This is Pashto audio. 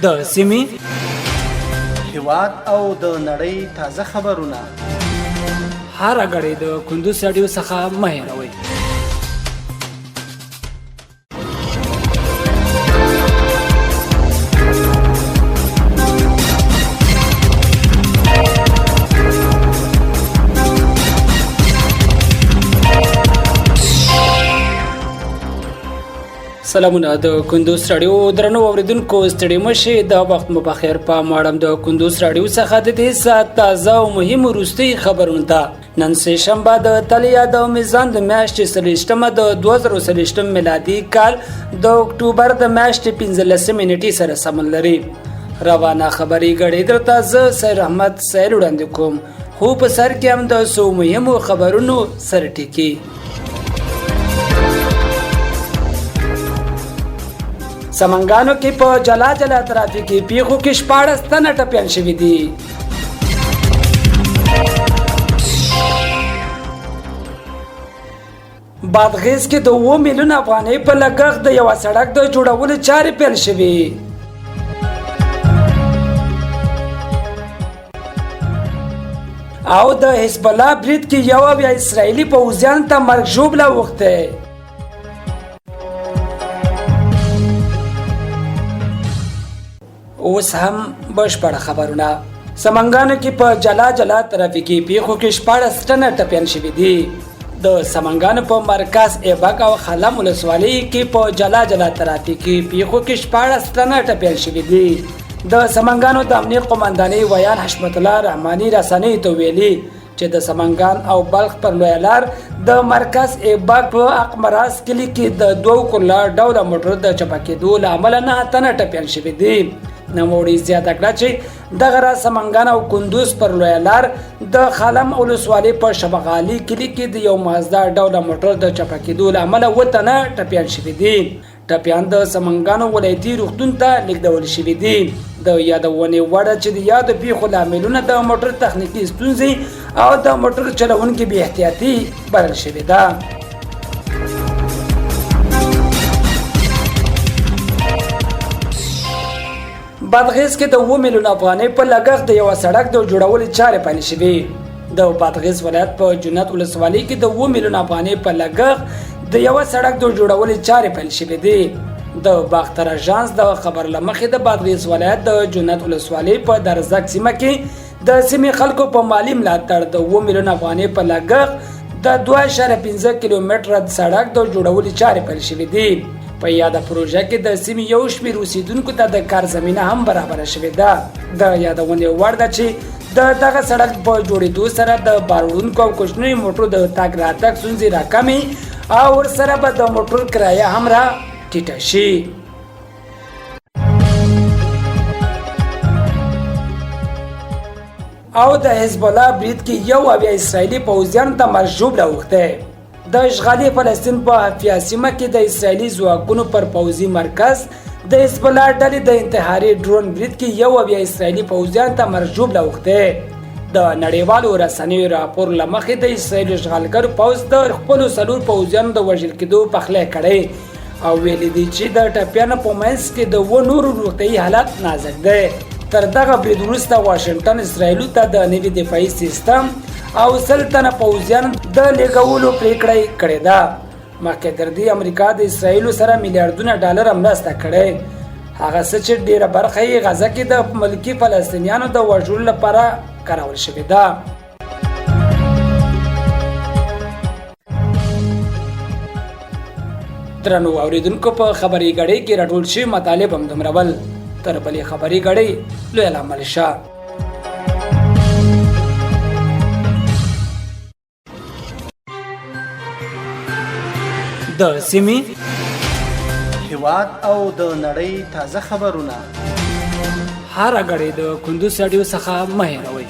د سیمې هیواد او د نړۍ تازه خبرونه هر غړي د کندوز رادیو څخه مه هېروئ. سلامونه د کندوز رادیو درنو اوریدونکو ستړي مشي د وخت مو بخیر په ماړم د کندوز رادیو څخه د دې سات تازه او مهم وروستي خبرونه ته نن سه شنبه د تلیا د میزان د میاشتې سلیشتمه د 2023 میلادي کال د اکتوبر د میاشتې 15 نیټې سره سمون لري. روانه خبري غړي درته ز سیر احمد سیر وړاندې کوم خو په سر کې هم د سو مهمو خبرونو سر ټکی. سمنګانو کې په جلا ترافیکي پیښو کې 14 تنه ټپيان شوي دي. بادغیس کې 2 میلیون افغانۍ په لګښت د یو سړک د جوړولو چارې پیل شوې. او د حزب الله برید کې یو اسرائیلي پوځیان ته مرګ ژوبله وخته. اوس هم بشپړه خبرونه. سمنګانو کې په جلا ترافیکي پیښو کې 14 تنه ټپيان شوي دي. د سمنګانو په مرکز ایبک او خلم ولسوالۍ کې په جلا ترافیکي پیښو کې 14 تنه ټپيان شوي دي. د سمنګانو د امنیت قومندانۍ ویان حشمت الله رحماني رسنۍ ته ویلي چې د سمنګان او بلخ پر لوی لار د مرکز ایبک په اقمراس کلی کې د 2 کله ډوله موټر د چپکېدو له امله 9 تنه ټپيان شوي دي. نوموړي زیاته کړه چې دغه را سمنګان او کندوز پر لوی لار د خلم ولسوالۍ په شبغالي کلی کې د یو مازدا ډوله موټر د چپکېدو له امله 7 تنه ټپيان شوي دي. ټپيان د سمنګانو ولایتي روغتون ته لیږدول شوي دي. د یادونې وړ چې د یاد پیښو لاملونه د موټر تخنیکي ستونزې او د موټر چلوونکي بې احتیاطي بلل شوې ده. بادغیس کې د 2 میلیون افغانۍ په لګښت د یو سړک د جوړولو چارې پیل شوې. د بادغیس ولایت په جنت ولسوالۍ کې د 2 میلیون افغانۍ په لګښت د یو سړک د جوړولو چارې پیل شوې دي. د باختر اژانس د خبر لمخې د بادغیس ولایت د جنت ولسوالۍ په درزک سیمه کې د سیمې خلکو په مالی ملاتړ د 2 میلیون افغانۍ په لګښت د 2.15 کیلومتره سړک د جوړولو چارې پیل شوې دي. په یاده پروژه کې د سیمې یو شمېر اوسیدونکو ته د کار زمینه هم برابره شوې ده. د یادونې وړ ده چې دغه سړک په جوړېدو سره د بار وړونکو او کوچنیو موټرو د تګ راتګ ستونزې راکمې او ورسره به د موټر کرایه هم را ټیټه شي. او د حزب الله برید کې یو اسرائیلي پوځیان ته مرګ ژوبله وخته. د اشغالي فلسطین په حفیظ سیمه کې د اسرائیلي ځواکونو پر پوځي مرکز د حزب الله ډلې د انتحاري ډرون برید کې یو اسرائیلي پوځیان ته مرګ ژوبله وخته. د نړیوالو رسنیو راپور لمخې د اسرائیل اشغالګر پوځ د خپلو 4 پوځیانو د وژل کېدو پخلی کړی او ویلي دي چې د ټپیانو په منځ کې د 2 نورو روغتیایي حالت نازک دی. تر دغه برید وروسته واشنګټن اسرائیلو ته د نوي دفاعي سیستم او 100 تنه پوځیان د لیږلو پریکړه کړې ده. مخکې تر دې امریکا د اسرائیلو سره میلیارډونه ډالر مرسته کړې. هغه څه چې ډیره برخه یې غزه کې د ملکي فلسطینیانو د وژلو لپاره کارول شوې ده. درنو اوریدونکو په خبري غړي کې راټول شوي مطالب هم دومره ول. تر بلې خبري غړي لوی العمل شه. د سیمې هیواد او د نړۍ تازه خبرونه هر غړي د کندوز رادیو څخه مه هېروئ.